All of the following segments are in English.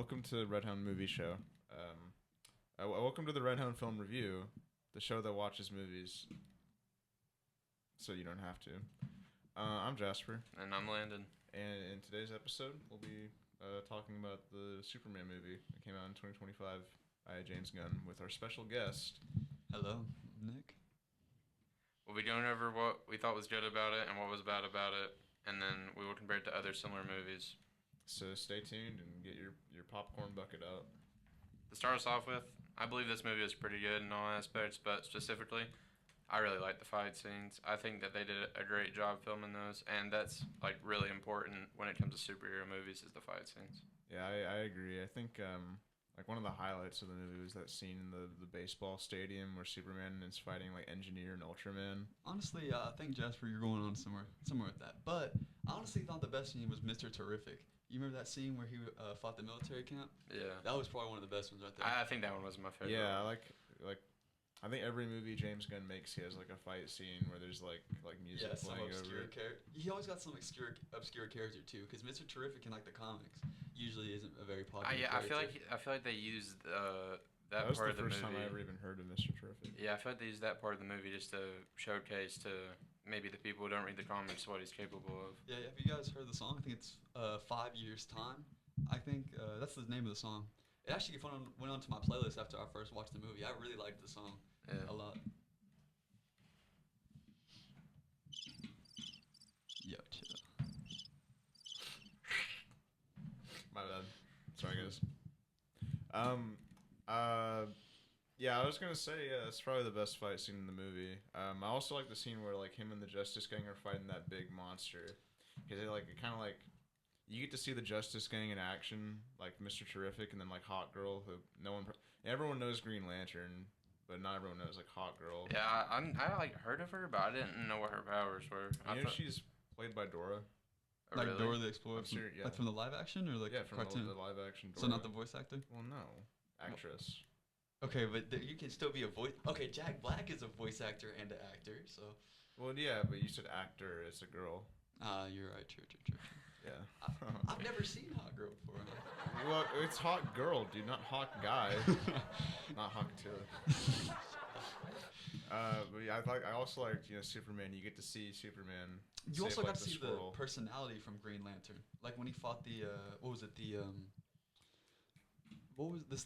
welcome to the Redhound Movie Show. Welcome to the Redhound Film Review, the show that watches movies so you don't have to. I'm Jasper. And I'm Landon. And in today's episode, we'll be talking about the Superman movie that came out in 2025 by James Gunn with our special guest. Hello, Nick. We'll be going over what we thought was good about it and what was bad about it, and then we will compare it to other similar movies. So stay tuned and get your popcorn bucket out. To start us off with, I believe this movie was pretty good in all aspects, but specifically, I really like the fight scenes. I think that they did a great job filming those, and that's like really important when it comes to superhero movies is the fight scenes. Yeah, I agree. I think like one of the highlights of the movie was that scene in the baseball stadium where Superman is fighting like Engineer and Ultraman. Honestly, I think Jasper, you're going on somewhere with that. But I honestly thought the best scene was Mr. Terrific. You remember that scene where he fought the military camp? Yeah. That was probably one of the best ones right there. I think that one was my favorite. Yeah, I think every movie James Gunn makes, he has like a fight scene where there's like music playing over it. He always got some obscure character too, because Mr. Terrific in like the comics usually isn't a very popular. Yeah, character. I feel like they used that was part of the movie. the first time I ever even heard of Mr. Terrific. Yeah, I feel like they used that part of the movie just to showcase to maybe the people who don't read the comics what he's capable of. Yeah, have you guys heard the song? I think it's 5 Years Time. I think that's the name of the song. It actually went onto my playlist after I first watched the movie. I really liked the song a lot. Yo, chill. My bad. Sorry, guys. Yeah, I was gonna say it's probably the best fight scene in the movie. I also like the scene where like him and the Justice Gang are fighting that big monster, because it kind of like you get to see the Justice Gang in action, like Mr. Terrific, and then like Hawk Girl, who everyone knows Green Lantern, but not everyone knows like Hawk Girl. Yeah, I like heard of her, but I didn't know what her powers were. You know she's played by Dora. Oh, Like really? Dora the Explorer, Sure, yeah. like from the live action or like From cartoon? the live action Dora. So not the voice actor? Well, no, actress. Okay, but you can still be a voice. Okay, Jack Black is a voice actor and an actor, so. Well, yeah, but you said actor. It's a girl. You're right. True. Yeah. I've never seen Hot Girl before. Well, it's Hawk Girl, dude, not Hawk Guy. Not Hawk 2. But yeah, I also liked, Superman. You get to see Superman. You also got to see squirrel. the personality from Green Lantern. Like when he fought the, what was it,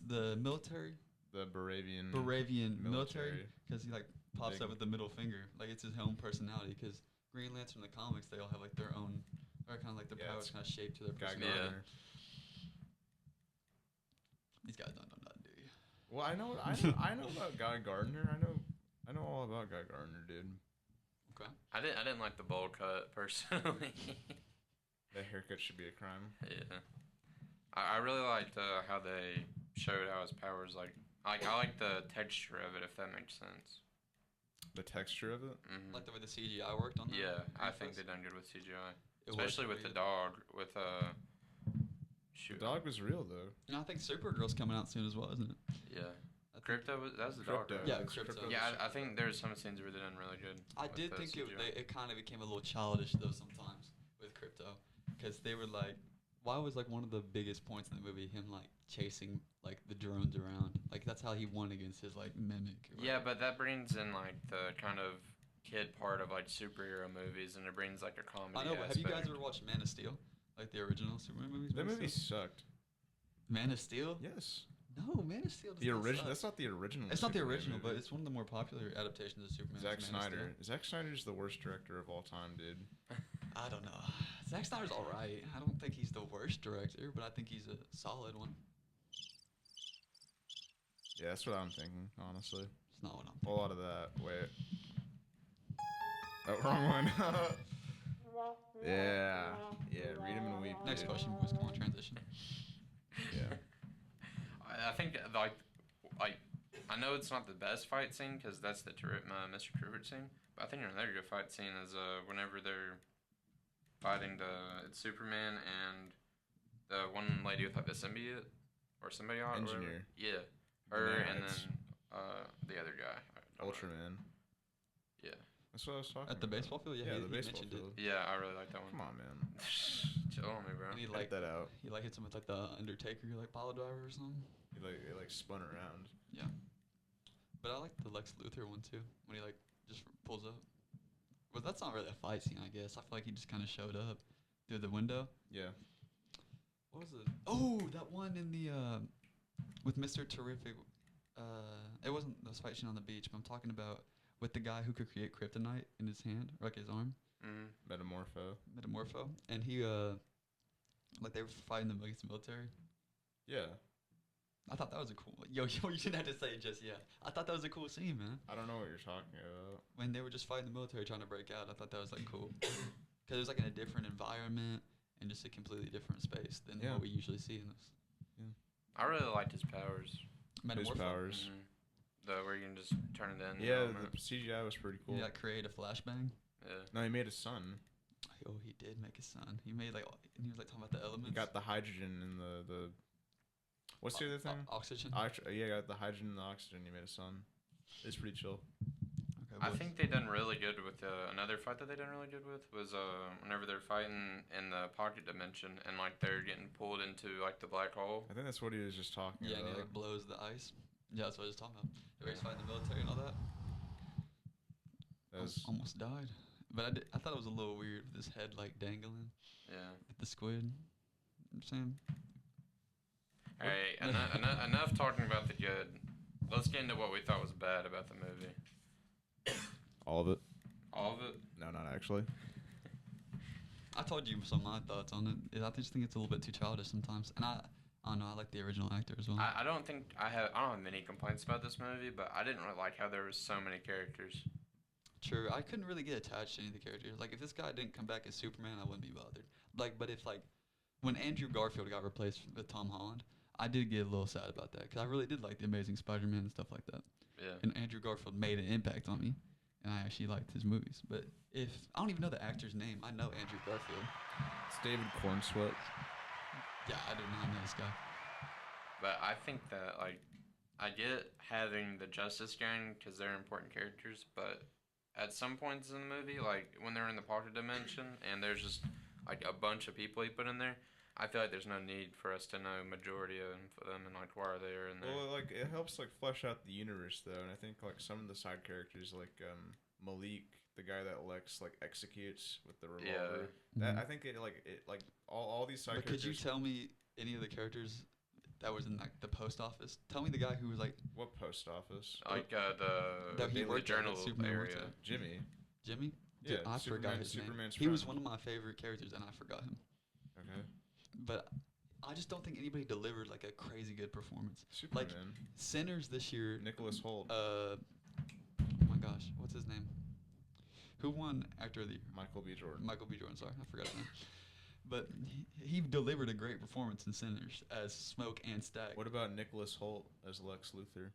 the military? The Baravian military. Because he like pops Big. up with the middle finger. Like it's his own personality. Because Green Lantern in the comics, they all have like their own, or kind of like their powers kind of shaped to their Guy personality. Gardner. These guys don't know nothing, do you? Well, I know about Guy Gardner. I know all about Guy Gardner, dude. Okay. I didn't like the bowl cut personally. That haircut should be a crime. Yeah. I really liked how they showed how his powers I like the texture of it, if that makes sense. The texture of it. Mm-hmm. Like the way the CGI worked on that? Yeah, I think they done good with CGI, especially with the good. dog. With The dog was real though. And I think Supergirl's coming out soon as well, isn't it? Yeah. Crypto that was the dog. Crypto. Right? Yeah, Crypto. Yeah, I think there's some scenes where they done really good. I with did the think CGI. it kind of became a little childish though sometimes with Crypto, because they were like, why was like one of the biggest points in the movie him like chasing like the drones around? Like that's how he won against his like mimic. Or Yeah, but that brings in like the kind of kid part of like superhero movies, and it brings like a comedy. I know, but have you guys aspect. ever watched Man of Steel? Like the original Superman movies? That Man of movie Steel? sucked. Man of Steel? Yes. No, Man of Steel. Does The not original. suck. That's not the original. It's not the Superman original, movie. but it's one of the more popular adaptations of Superman. Zack is Man of Snyder. Steel. Zack Snyder's the worst director of all time, dude. I don't know. Zack Snyder's all right. I don't think he's the worst director, but I think he's a solid one. Yeah, that's what I'm thinking, honestly. It's not what I'm A thinking. lot of that. Wait. Oh, wrong one. Yeah. Read him and weep. Next dude. question, boys. Come on, transition. Yeah. I think like I know it's not the best fight scene because that's the Mr. Terrific scene, but I think another good fight scene is whenever they're fighting it's Superman and the one lady with like the symbiote or symbiote. Engineer. Or yeah, her Yeah, and it's- then the other guy. I don't know. Ultraman. Yeah. That's what I was talking At the about. baseball field, Yeah, he, the he baseball mentioned field. Yeah, I really like that one. Come on, man. Chill on me, bro. And he Edit that out. he like hits him with like the Undertaker like pile driver or something. He like spun around. Yeah. But I like the Lex Luthor one too when he like just pulls up. But that's not really a fight scene, I guess. I feel like he just kind of showed up through the window. Yeah. What was it? Oh, that one in the with Mr. Terrific. It wasn't the fight scene on the beach, but I'm talking about with the guy who could create kryptonite in his hand or like his arm. Metamorpho, and he like they were fighting them against the military. Yeah. I thought that was a cool. Yo, you didn't have to say it just yet. I thought that was a cool scene, man. I don't know what you're talking about. When they were just fighting the military trying to break out, I thought that was like cool. Because it was like in a different environment and just a completely different space than what we usually see in this. Yeah. I really liked his powers. His powers. Mm-hmm. The where you can just turn it in. Yeah, the CGI was pretty cool. He like create a flashbang. Yeah. No, he made a sun. Oh, he did make a sun. He made like, and he was like talking about the elements. He got the hydrogen and the. What's the other thing? Oxygen. Yeah, got the hydrogen and the oxygen. He made a sun. It's pretty chill. Okay, I think they done really good with another fight that they done really good with was whenever they're fighting in the pocket dimension and like they're getting pulled into like the black hole. I think that's what he was just talking about. Yeah, and he like blows the ice. Yeah, that's what I was talking about. Where he's fighting the military and all that. That was almost died. But I thought it was a little weird with his head like dangling. Yeah. With the squid. You know what I'm saying? Alright, enough talking about the good. Let's get into what we thought was bad about the movie. all of it. All of it? No, not actually. I told you some of my thoughts on it. I just think it's a little bit too childish sometimes. And I don't know, I like the original actor as well. I don't have many complaints about this movie, but I didn't really like how there was so many characters. True, I couldn't really get attached to any of the characters. Like, if this guy didn't come back as Superman, I wouldn't be bothered. Like, but if, like, when Andrew Garfield got replaced with Tom Holland, I did get a little sad about that, because I really did like The Amazing Spider-Man and stuff like that. Yeah. And Andrew Garfield made an impact on me, and I actually liked his movies. But if, I don't even know the actor's name. I know Andrew Garfield. It's David Cornsweet. Yeah, I did not know this guy. But I think that, like, I get having the Justice Gang, because they're important characters, but at some points in the movie, like when they're in the pocket dimension and there's just like a bunch of people he put in there, I feel like there's no need for us to know majority of them and like why are they in there. Well, like it helps like flesh out the universe though, and I think like some of the side characters like Malik, the guy that Lex like executes with the revolver. Yeah. That I think it like all these side characters. Could you tell me any of the characters that was in like the post office? Tell me the guy who was like what post office? Like that he the worked journal at, Superman area. worked at. Jimmy. Jimmy? Yeah, I forgot his Superman's name. He was friend. one of my favorite characters, and I forgot him. Okay. But I just don't think anybody delivered like a crazy good performance. Superman. Like Sinners this year. Nicholas Hoult. Oh my gosh, what's his name? Who won Actor of the Year? Michael B. Jordan. Michael B. Jordan. Sorry, I forgot his name. But he delivered a great performance in Sinners as Smoke and Stack. What about Nicholas Hoult as Lex Luthor?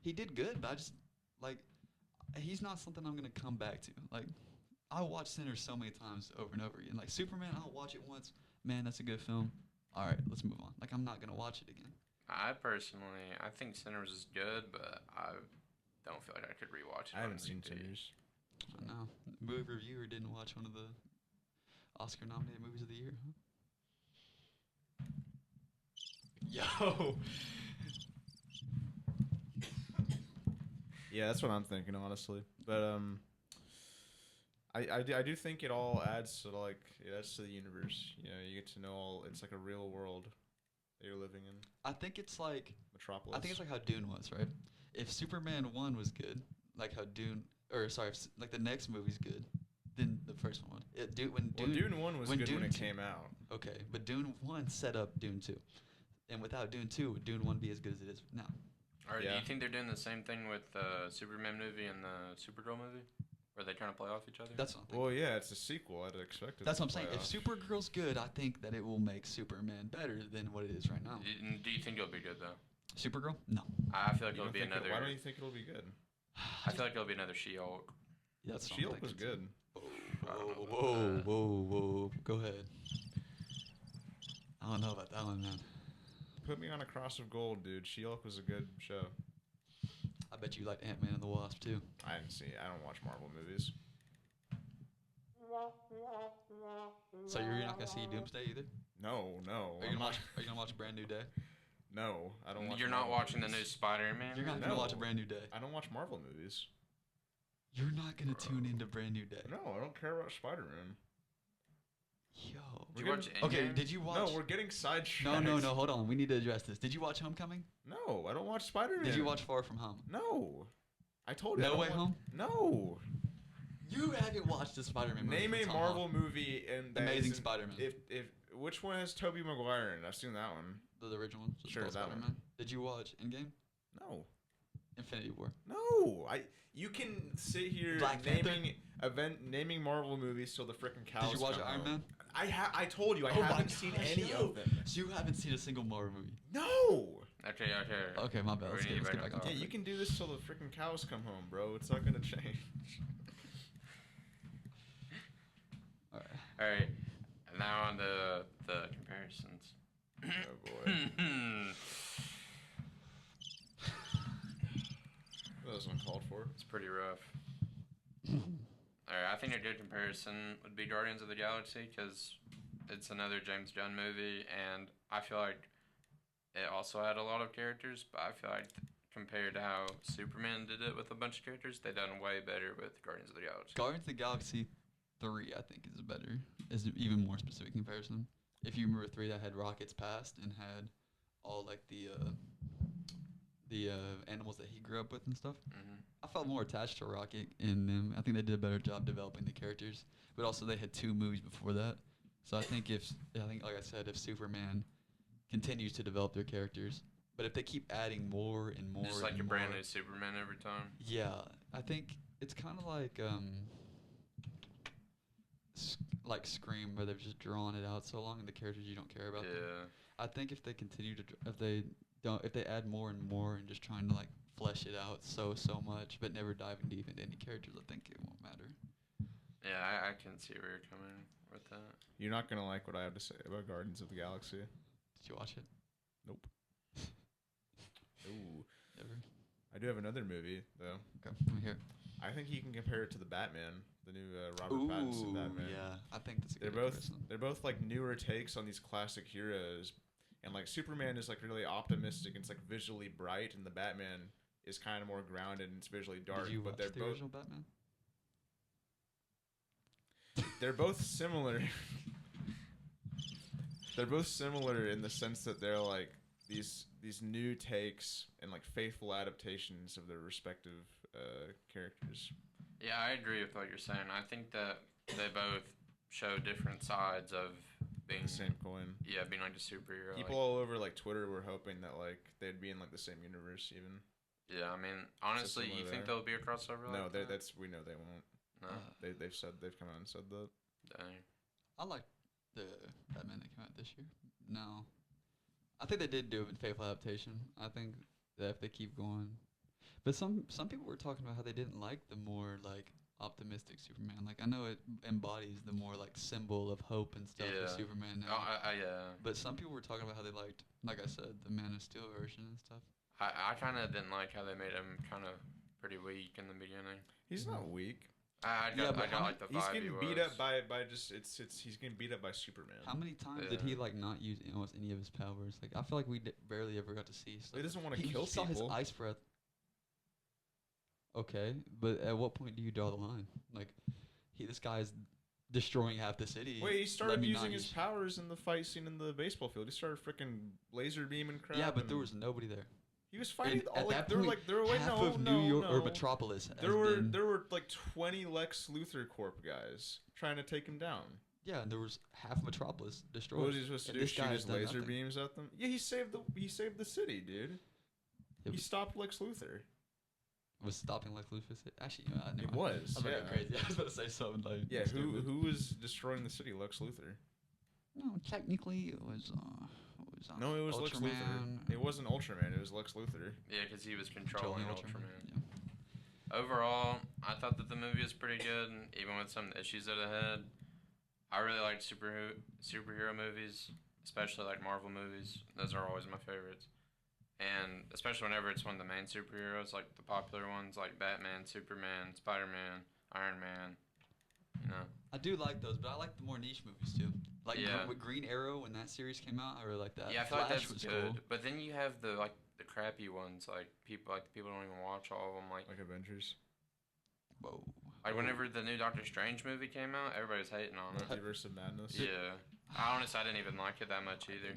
He did good, but I just like he's not something I'm gonna come back to. Like I watch Sinners so many times over and over again. Like Superman, I'll watch it once. Man, that's a good film. All right, let's move on. Like I'm not gonna watch it again. I personally, I think Sinners is good, but I don't feel like I could rewatch it. I haven't seen Sinners. I know. Movie reviewer didn't watch one of the Oscar-nominated movies of the year, huh? Yo. Yeah, that's what I'm thinking, honestly. But I do think it all adds to the universe. You know, you get to know all. It's like a real world that you're living in. I think it's like Metropolis. I think it's like how Dune was, right? If Superman 1 was good, like how Dune, or sorry, if, like the next movie's good, then the first one. Dune 1 was good when it came out. Okay, but Dune 1 set up Dune 2. And without Dune 2, would Dune 1 be as good as it is now? Or do you think they're doing the same thing with the Superman movie and the Supergirl movie? Where they trying to play off each other? That's what I'm thinking. Well, yeah, it's a sequel. I'd expect it. That's what I'm saying. If Supergirl's good, I think that it will make Superman better than what it is right now. Do you think it'll be good, though? Supergirl? No. I feel like it'll be another... Why don't you think it'll be good? I feel like it'll be another She-Hulk. Yeah, that's She-Hulk was good. Whoa. Go ahead. I don't know about that one, man. Put me on a cross of gold, dude. She-Hulk was a good show. I bet you liked Ant-Man and the Wasp, too. I didn't see it. I don't watch Marvel movies. So you're not gonna see Doomsday either? No. Are you I'm gonna not. watch? Are you gonna watch Brand New Day? No, I don't watch. You're not Marvel watching the new movies. Spider-Man? You're not No. gonna watch a Brand New Day. I don't watch Marvel movies. You're not gonna tune into Brand New Day. No, I don't care about Spider-Man. Yo. Did you watch Okay, Endgame? did you watch? No, we're getting sidetracked. No. Hold on. We need to address this. Did you watch Homecoming? No, I don't watch Spider-Man. Did you watch Far From Home? No. I told you. I No don't Way watch- Home? No. You haven't watched the Spider-Man movie. Name a from Tom Marvel Holland. movie and that Amazing isn't- Spider-Man. If which one has Tobey Maguire in? I've seen that one. The original one. Just Sure, called that one. Spider-Man. Did you watch Endgame? No. Infinity War. No. You can sit here Black Panther? naming Marvel movies till the freaking cows Did you watch come Iron home. Man? I told you I Oh my haven't seen gosh, any no. of them. So you haven't seen a single Marvel movie? No. Okay. Okay, my bad. We Let's need get to back on back Yeah, topic. you can do this till the freaking cows come home, bro. It's not gonna change. All right. All right. Now on the comparisons. Oh boy. That was uncalled for. It's pretty rough. Alright, I think a good comparison would be Guardians of the Galaxy because it's another James Gunn movie, and I feel like it also had a lot of characters, but I feel like compared to how Superman did it with a bunch of characters, they done way better with Guardians of the Galaxy. Guardians of the Galaxy 3, I think, is an even more specific comparison. If you remember 3, that had rockets past and had all like the animals that he grew up with and stuff. Mm-hmm. I felt more attached to Rocket in them. I think they did a better job developing the characters, but also they had 2 movies before that. So I think like I said, if Superman continues to develop their characters, but if they keep adding more and more, Just like and a brand more- new Superman every time. Yeah, I think it's kind of like Scream, where they've just drawn it out so long and the characters you don't care about. them. Yeah. I think if they continue to, if they add more and more and just trying to like flesh it out so much, but never diving deep into any characters, I think it won't matter. Yeah, I can see where you're coming with that. You're not gonna like what I have to say about Guardians of the Galaxy. Did you watch it? Nope. Ooh. Never. I do have another movie though. Okay, I'm here. I think you can compare it to the Batman, the new Robert Pattinson Batman. yeah, I think that's a They're good both comparison. they're both like newer takes on these classic heroes, and like Superman is like really optimistic and it's like visually bright, and the Batman is kind of more grounded and it's visually dark. Did you but watch they're the both original Batman? they're both similar. They're both similar in the sense that they're like these new takes and like faithful adaptations of their respective characters. Yeah, I agree with what you're saying. I think that they both show different sides of being The same coin. Yeah, being like a superhero. People all over like Twitter were hoping that like they'd be in like the same universe even. Yeah, I mean, honestly, similar you think there. there'll be a crossover? No, like that? that's we know they won't. No. They've come out and said that. Dang. I like the Batman that came out this year. No, I think they did do a faithful adaptation. I think that if they keep going, but some people were talking about how they didn't like the more like optimistic Superman. Like I know it embodies the more like symbol of hope and stuff Yeah. with Superman Oh, now. yeah. But some people were talking about how they liked, like I said, the Man of Steel version and stuff. I kind of didn't like how they made him kind of pretty weak in the beginning. He's not weak. I Yeah, got but how like the He's vibe getting he beat was. up by just it's he's getting beat up by Superman. How many times did he like not use almost any of his powers? Like I feel like we barely ever got to see stuff. He doesn't want to He kill saw his people. ice breath. Okay, but at what point do you draw the line? Like, this guy's destroying half the city. Wait, he Let started me using not his use- powers in the fight scene in the baseball field. He started freaking laser beaming crap. Yeah, but and there was nobody there. he was fighting And all at like that there were point, like there were wait, half no, of no, New York no. or Metropolis. There has been, were like 20 Lex Luthor Corp guys trying to take him down. yeah, and there was half Metropolis destroyed. What was he supposed to And do? this Shoot guy his has done laser nothing. beams at them? Yeah, he saved the city, dude. It He stopped Lex Luthor. was stopping like Luffy. Actually, It was. I'm Yeah. going crazy. I was about to say something like. Yeah, stupid. who was destroying the city? Lex Luthor. No, technically it was. No, it was Lex Luthor. Ultraman. It wasn't Ultraman. It was Lex Luthor. Yeah, because he was controlling Ultraman. Yeah. Overall, I thought that the movie was pretty good, and even with some issues that it had. I really liked superhero movies, especially like Marvel movies. Those are always my favorites. And especially whenever it's one of the main superheroes, like the popular ones like Batman, Superman, Spider-Man, Iron Man, you know. I do like those, but I like the more niche movies too. Like Yeah. with Green Arrow when that series came out, I really like that. Yeah, I feel like Flash that's was good. cool. But then you have the crappy ones, people don't even watch all of them. Like Avengers. Whoa. whenever the new Doctor Strange movie came out, everybody's hating on it. Multiverse of Madness. Yeah, I didn't even like it that much either.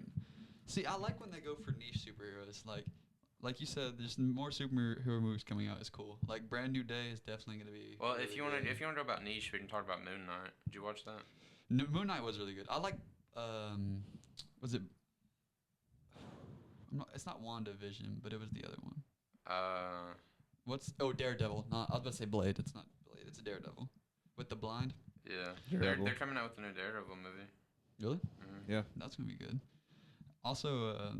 See, I like when they go for niche superheroes. Like you said, there's more superhero movies coming out. It's cool. Like Brand New Day is definitely gonna be. Well, really if you want good. to talk about niche, we can talk about Moon Knight. Did you watch that? Moon Knight was really good. I like. Was it? It's not WandaVision, but it was the other one. Daredevil? Not. I was about to say Blade. It's not Blade. It's a Daredevil with the blind. Yeah, Daredevil. they're coming out with a new Daredevil movie. Really? Mm-hmm. Yeah. That's gonna be good. Also,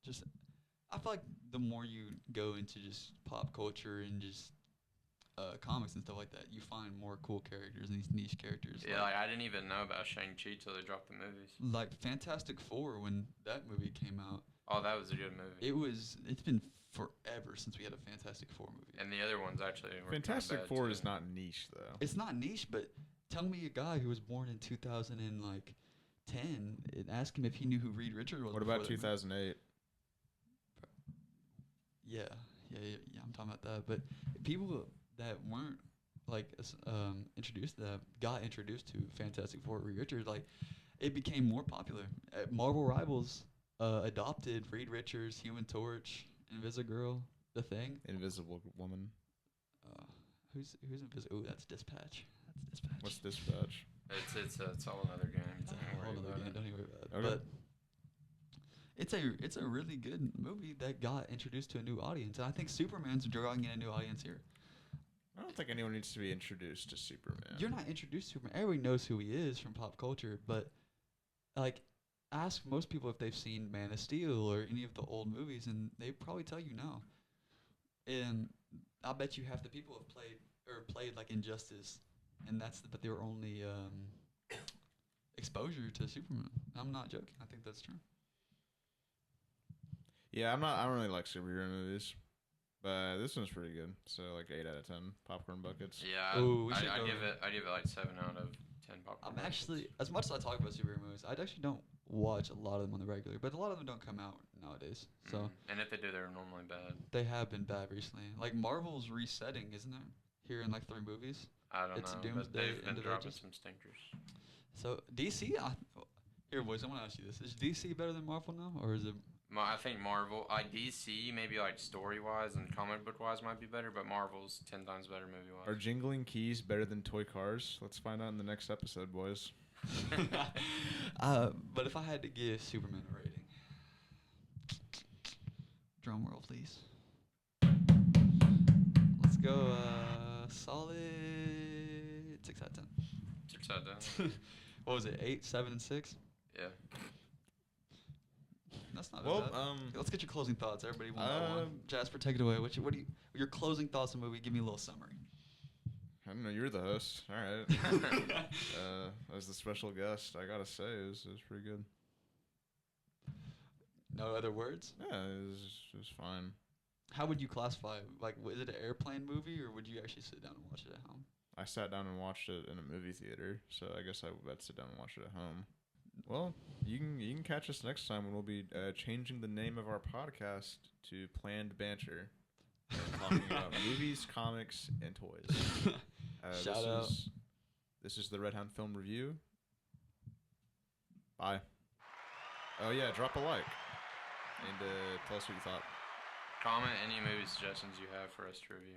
just I feel like the more you go into just pop culture and just comics and stuff like that, you find more cool characters and these niche characters. Yeah, I didn't even know about Shang-Chi till they dropped the movies. Like Fantastic Four when that movie came out. Oh, that was a good movie. It's been forever since we had a Fantastic Four movie. And the other ones actually were Fantastic bad Four too. is not niche though. It's not niche, but tell me a guy who was born in 2010 and ask him if he knew who Reed Richards was. What before about that movie. 2008? Yeah, I'm talking about that. But people that weren't introduced to that got introduced to Fantastic Four, Reed Richards. Like, it became more popular. Marvel Rivals adopted Reed Richards, Human Torch, Invisigirl, The Thing. Invisible Woman. Who's Invisible? Ooh, that's Dispatch. That's Dispatch. What's Dispatch? It's all another game. Don't worry about it. Don't even worry about it. Okay. But it's a really good movie that got introduced to a new audience, and I think Superman's drawing in a new audience here. I don't think anyone needs to be introduced to Superman. You're not introduced to Superman. Everybody knows who he is from pop culture, but like, ask most people if they've seen Man of Steel or any of the old movies, and they probably tell you no. And I bet you half the people have played like Injustice, and but they were only exposure to Superman. I'm not joking. I think that's true. Yeah, I don't really like superhero movies, but this one's pretty good. So like 8 out of 10 popcorn buckets. Yeah, Ooh, I give it like 7 out of 10 popcorn. I'm buckets. actually, as much as I talk about superhero movies, I actually don't watch a lot of them on the regular, but a lot of them don't come out nowadays. So Mhm. And if they do, they're normally bad. they have been bad recently. Like Marvel's resetting, isn't it? Here in like 3 movies. I don't It's know, Doomsday, but they've been End of dropping Ages. some stinkers. So DC, here boys, I want to ask you this: is DC better than Marvel now, or is it? I think Marvel, DC, maybe like story wise and comic book wise might be better, but Marvel's 10 times better movie wise. Are jingling keys better than toy cars? Let's find out in the next episode, boys. But if I had to give Superman a rating, drum roll, please. Let's go. Solid 6 out of 10. 6 out of 10. What was it? 8, 7, and 6. Yeah. That's not Well, bad. Let's get your closing thoughts. Everybody one. Jasper, take it away. What do you? Your closing thoughts on the movie? Give me a little summary. I don't know. You're the host. All right. As the special guest, I gotta say it was pretty good. No other words? Yeah, it was fine. How would you classify it? Like, was it an airplane movie, or would you actually sit down and watch it at home? I sat down and watched it in a movie theater, so I guess I'd sit down and watch it at home. Well, you can catch us next time when we'll be changing the name of our podcast to Planned Banter, talking about movies, comics, and toys. Shout out. This is the Redhound Film Review. Bye. Oh yeah, drop a like and tell us what you thought. Comment any movie suggestions you have for us to review.